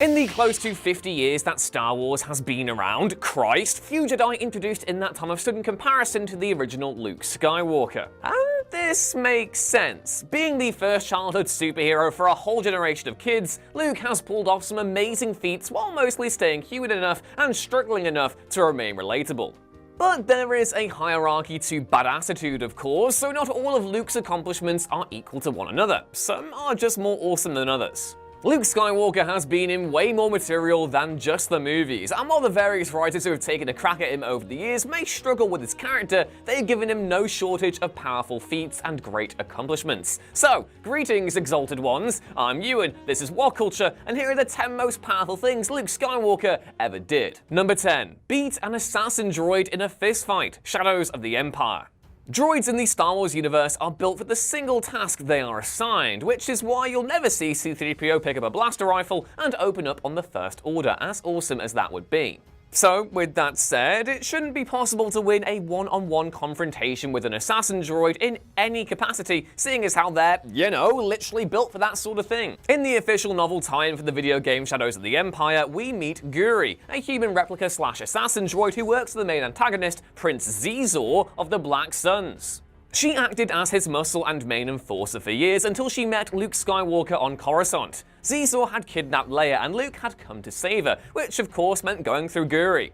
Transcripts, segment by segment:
In the close to 50 years that Star Wars has been around, Christ, few Jedi introduced in that time have stood in comparison to the original Luke Skywalker. And this makes sense. Being the first childhood superhero for a whole generation of kids, Luke has pulled off some amazing feats while mostly staying human enough and struggling enough to remain relatable. But there is a hierarchy to badassitude, of course, so not all of Luke's accomplishments are equal to one another. Some are just more awesome than others. Luke Skywalker has been in way more material than just the movies, and while the various writers who have taken a crack at him over the years may struggle with his character, they've given him no shortage of powerful feats and great accomplishments. So, greetings, exalted ones, I'm Ewan, this is What Culture, and here are the 10 most powerful things Luke Skywalker ever did. Number 10. Beat an assassin droid in a fistfight, Shadows of the Empire. Droids in the Star Wars universe are built for the single task they are assigned, which is why you'll never see C-3PO pick up a blaster rifle and open up on the First Order, as awesome as that would be. So, with that said, it shouldn't be possible to win a one-on-one confrontation with an assassin droid in any capacity, seeing as how they're, literally built for that sort of thing. In the official novel tie-in for the video game Shadows of the Empire, we meet Guri, a human replica/assassin droid who works for the main antagonist, Prince Xizor of the Black Suns. She acted as his muscle and main enforcer for years until she met Luke Skywalker on Coruscant. Xizor had kidnapped Leia and Luke had come to save her, which of course meant going through Guri.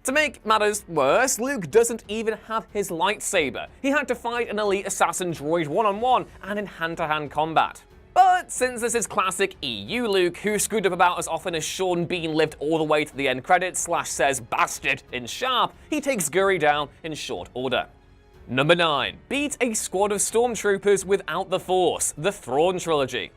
To make matters worse, Luke doesn't even have his lightsaber. He had to fight an elite assassin droid one-on-one and in hand-to-hand combat. But since this is classic EU Luke, who screwed up about as often as Sean Bean lived all the way to the end credits / says bastard in sharp, he takes Guri down in short order. Number 9. Beat a squad of stormtroopers without the Force, the Thrawn trilogy.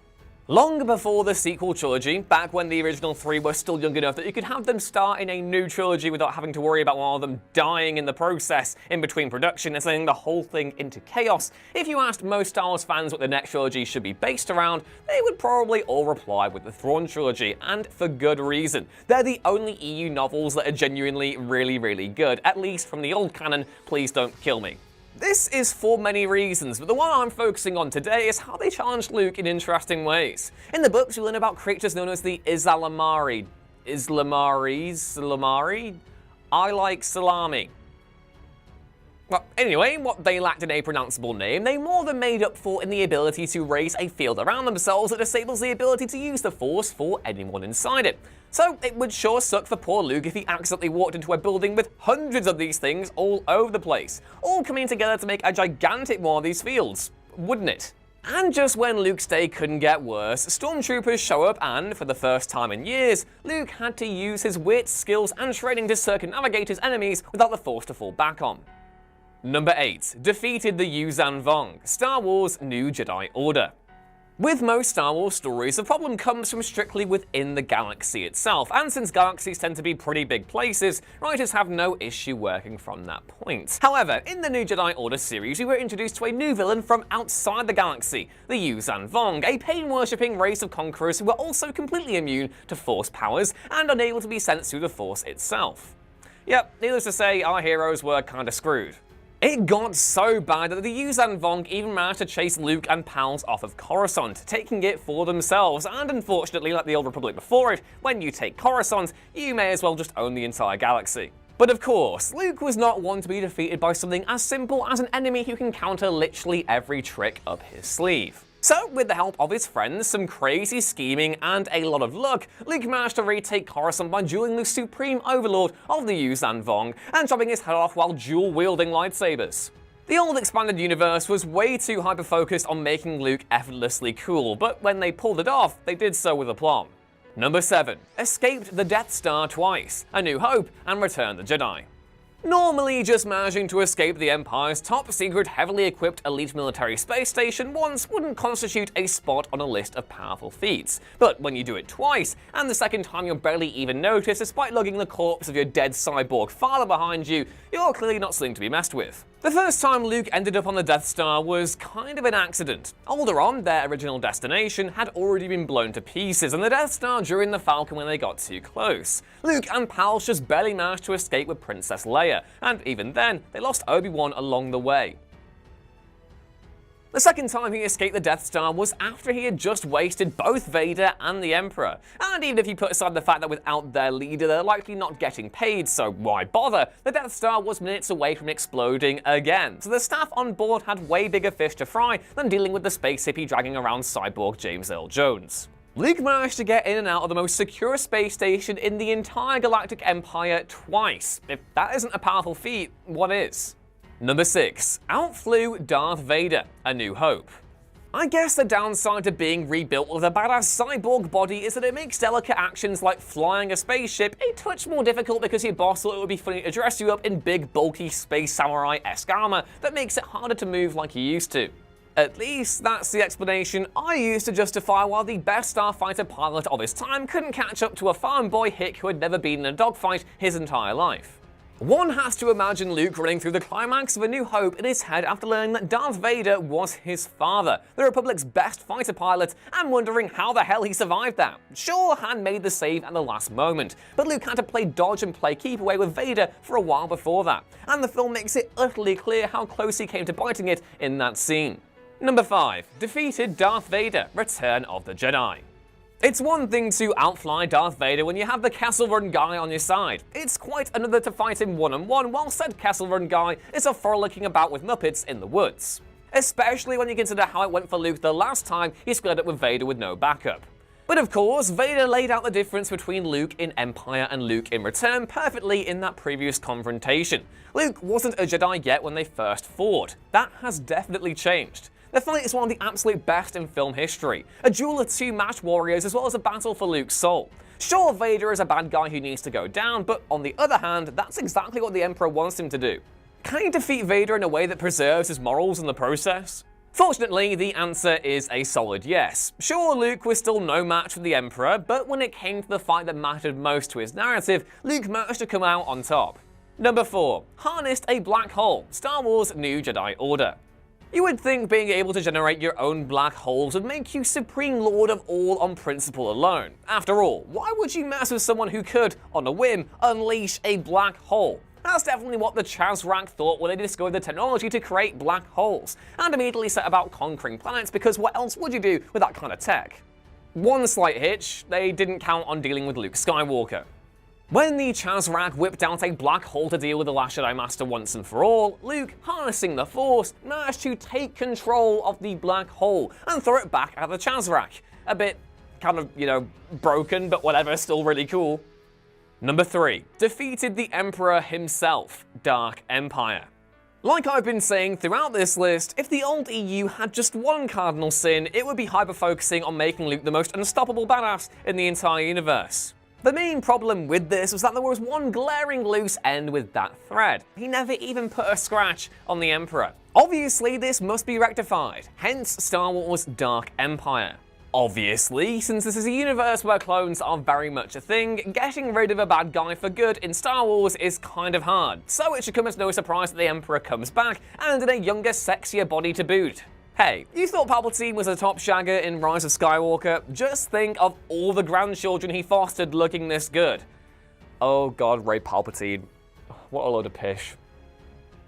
Long before the sequel trilogy, back when the original 3 were still young enough that you could have them start in a new trilogy without having to worry about one of them dying in the process in between production and sending the whole thing into chaos, if you asked most Star Wars fans what the next trilogy should be based around, they would probably all reply with the Thrawn trilogy, and for good reason. They're the only EU novels that are genuinely really good, at least from the old canon. Please don't kill me. This is for many reasons, but the one I'm focusing on today is how they challenged Luke in interesting ways. In the books, you learn about creatures known as the Islamari. I like salami. Well, anyway, what they lacked in a pronounceable name, they more than made up for in the ability to raise a field around themselves that disables the ability to use the Force for anyone inside it. So it would sure suck for poor Luke if he accidentally walked into a building with hundreds of these things all over the place, all coming together to make a gigantic one of these fields, wouldn't it? And just when Luke's day couldn't get worse, stormtroopers show up and, for the first time in years, Luke had to use his wit, skills, and training to circumnavigate his enemies without the Force to fall back on. Number 8. Defeated the Yuuzhan Vong, Star Wars New Jedi Order. With most Star Wars stories, the problem comes from strictly within the galaxy itself, and since galaxies tend to be pretty big places, writers have no issue working from that point. However, in the New Jedi Order series, we were introduced to a new villain from outside the galaxy, the Yuuzhan Vong, a pain-worshipping race of conquerors who were also completely immune to Force powers and unable to be sensed through the Force itself. Yep, needless to say, our heroes were kinda screwed. It got so bad that the Yuuzhan Vong even managed to chase Luke and pals off of Coruscant, taking it for themselves, and unfortunately, like the Old Republic before it, when you take Coruscant, you may as well just own the entire galaxy. But of course, Luke was not one to be defeated by something as simple as an enemy who can counter literally every trick up his sleeve. So, with the help of his friends, some crazy scheming, and a lot of luck, Luke managed to retake Coruscant by dueling the supreme overlord of the Yuuzhan Vong and chopping his head off while dual-wielding lightsabers. The old expanded universe was way too hyper-focused on making Luke effortlessly cool, but when they pulled it off, they did so with aplomb. Number 7. Escaped the Death Star twice, A New Hope and Return of the Jedi. Normally, just managing to escape the Empire's top-secret, heavily equipped elite military space station once wouldn't constitute a spot on a list of powerful feats. But when you do it twice, and the second time you're barely even noticed despite lugging the corpse of your dead cyborg father behind you, you're clearly not something to be messed with. The first time Luke ended up on the Death Star was kind of an accident. Older on, their original destination had already been blown to pieces, and the Death Star drew in the Falcon when they got too close. Luke and pals just barely managed to escape with Princess Leia, and even then, they lost Obi-Wan along the way. The second time he escaped the Death Star was after he had just wasted both Vader and the Emperor. And even if you put aside the fact that without their leader they're likely not getting paid, so why bother, the Death Star was minutes away from exploding again, so the staff on board had way bigger fish to fry than dealing with the space hippie dragging around cyborg James Earl Jones. Luke managed to get in and out of the most secure space station in the entire Galactic Empire twice. If that isn't a powerful feat, what is? Number 6. Outflew Darth Vader, A New Hope. I guess the downside to being rebuilt with a badass cyborg body is that it makes delicate actions like flying a spaceship a touch more difficult because your boss thought it would be funny to dress you up in big, bulky space samurai-esque armor that makes it harder to move like you used to. At least that's the explanation I used to justify why the best starfighter pilot of his time couldn't catch up to a farm boy hick who had never been in a dogfight his entire life. One has to imagine Luke running through the climax of A New Hope in his head after learning that Darth Vader was his father, the Republic's best fighter pilot, and wondering how the hell he survived that. Sure, Han made the save at the last moment, but Luke had to play dodge and play keep away with Vader for a while before that, and the film makes it utterly clear how close he came to biting it in that scene. Number 5. Defeated Darth Vader, Return of the Jedi. It's one thing to outfly Darth Vader when you have the Kessel Run guy on your side. It's quite another to fight him one-on-one while said Kessel Run guy is a frolicking about with Muppets in the woods. Especially when you consider how it went for Luke the last time he squared up with Vader with no backup. But of course, Vader laid out the difference between Luke in Empire and Luke in Return perfectly in that previous confrontation. Luke wasn't a Jedi yet when they first fought. That has definitely changed. The fight is one of the absolute best in film history, a duel of two matched warriors as well as a battle for Luke's soul. Sure, Vader is a bad guy who needs to go down, but on the other hand, that's exactly what the Emperor wants him to do. Can he defeat Vader in a way that preserves his morals in the process? Fortunately, the answer is a solid yes. Sure, Luke was still no match for the Emperor, but when it came to the fight that mattered most to his narrative, Luke managed to come out on top. Number 4. Harnessed a black hole, Star Wars New Jedi Order. You would think being able to generate your own black holes would make you supreme lord of all on principle alone. After all, why would you mess with someone who could, on a whim, unleash a black hole? That's definitely what the Chazrak thought when they discovered the technology to create black holes, and immediately set about conquering planets because what else would you do with that kind of tech? One slight hitch, they didn't count on dealing with Luke Skywalker. When the Chazrak whipped out a black hole to deal with the Last Jedi Master once and for all, Luke, harnessing the Force, managed to take control of the black hole and throw it back at the Chazrak. A bit kind of, broken, but whatever, still really cool. Number 3. Defeated the Emperor himself, Dark Empire. Like I've been saying throughout this list, if the old EU had just one cardinal sin, it would be hyper-focusing on making Luke the most unstoppable badass in the entire universe. The main problem with this was that there was one glaring loose end with that thread. He never even put a scratch on the Emperor. Obviously, this must be rectified, hence Star Wars Dark Empire. Obviously, since this is a universe where clones are very much a thing, getting rid of a bad guy for good in Star Wars is kind of hard, so it should come as no surprise that the Emperor comes back, and in a younger, sexier body to boot. Hey, you thought Palpatine was a top shagger in Rise of Skywalker? Just think of all the grandchildren he fostered looking this good. Oh god, Ray Palpatine. What a load of pish.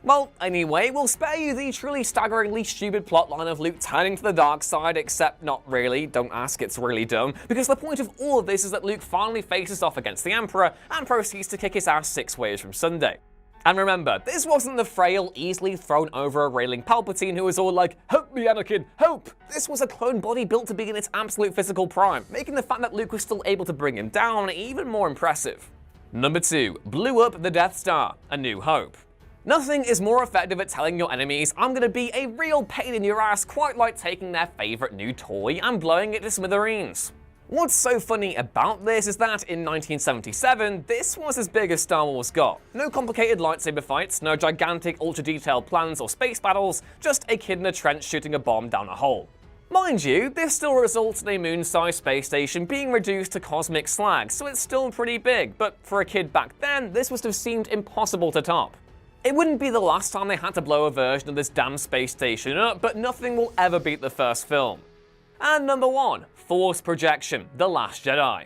Well, anyway, we'll spare you the truly staggeringly stupid plotline of Luke turning to the dark side, except not really, don't ask, it's really dumb, because the point of all of this is that Luke finally faces off against the Emperor and proceeds to kick his ass 6 ways from Sunday. And remember, this wasn't the frail, easily thrown over a railing Palpatine who was all like, "Help me, Anakin, help!" This was a clone body built to be in its absolute physical prime, making the fact that Luke was still able to bring him down even more impressive. Number 2. Blew up the Death Star, A New Hope. Nothing is more effective at telling your enemies, "I'm gonna be a real pain in your ass," quite like taking their favorite new toy and blowing it to smithereens. What's so funny about this is that in 1977, this was as big as Star Wars got. No complicated lightsaber fights, no gigantic ultra-detailed plans or space battles, just a kid in a trench shooting a bomb down a hole. Mind you, this still results in a moon-sized space station being reduced to cosmic slag, so it's still pretty big, but for a kid back then, this must have seemed impossible to top. It wouldn't be the last time they had to blow a version of this damn space station up, but nothing will ever beat the first film. And number 1. Force Projection, The Last Jedi.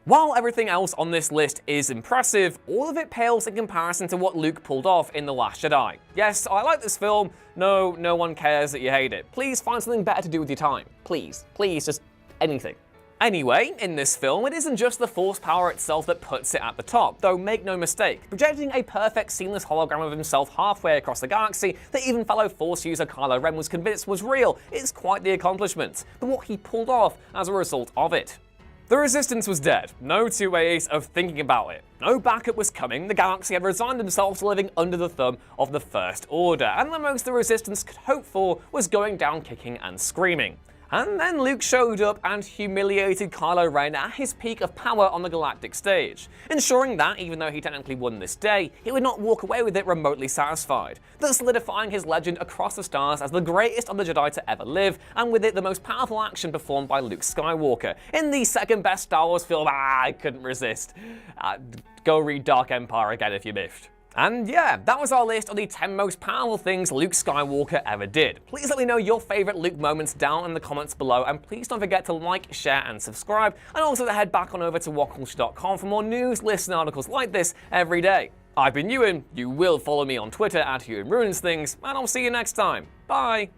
While everything else on this list is impressive, all of it pales in comparison to what Luke pulled off in The Last Jedi. Yes, I like this film. No one cares that you hate it. Please find something better to do with your time. Please, just anything. Anyway, in this film, it isn't just the Force power itself that puts it at the top, though make no mistake, projecting a perfect seamless hologram of himself halfway across the galaxy that even fellow Force user Kylo Ren was convinced was real is quite the accomplishment, but what he pulled off as a result of it. The Resistance was dead, no two ways of thinking about it. No backup was coming, the galaxy had resigned themselves to living under the thumb of the First Order, and the most the Resistance could hope for was going down kicking and screaming. And then Luke showed up and humiliated Kylo Ren at his peak of power on the galactic stage, ensuring that, even though he technically won this day, he would not walk away with it remotely satisfied, thus solidifying his legend across the stars as the greatest of the Jedi to ever live, and with it the most powerful action performed by Luke Skywalker, in the second best Star Wars film. I couldn't resist. Go read Dark Empire again if you miffed. And yeah, that was our list of the 10 most powerful things Luke Skywalker ever did. Please let me know your favourite Luke moments down in the comments below, and please don't forget to like, share and subscribe, and also to head back on over to whatculture.com for more news, lists and articles like this every day. I've been Ewan, you will follow me on Twitter at EwanRuinsThings, and I'll see you next time. Bye!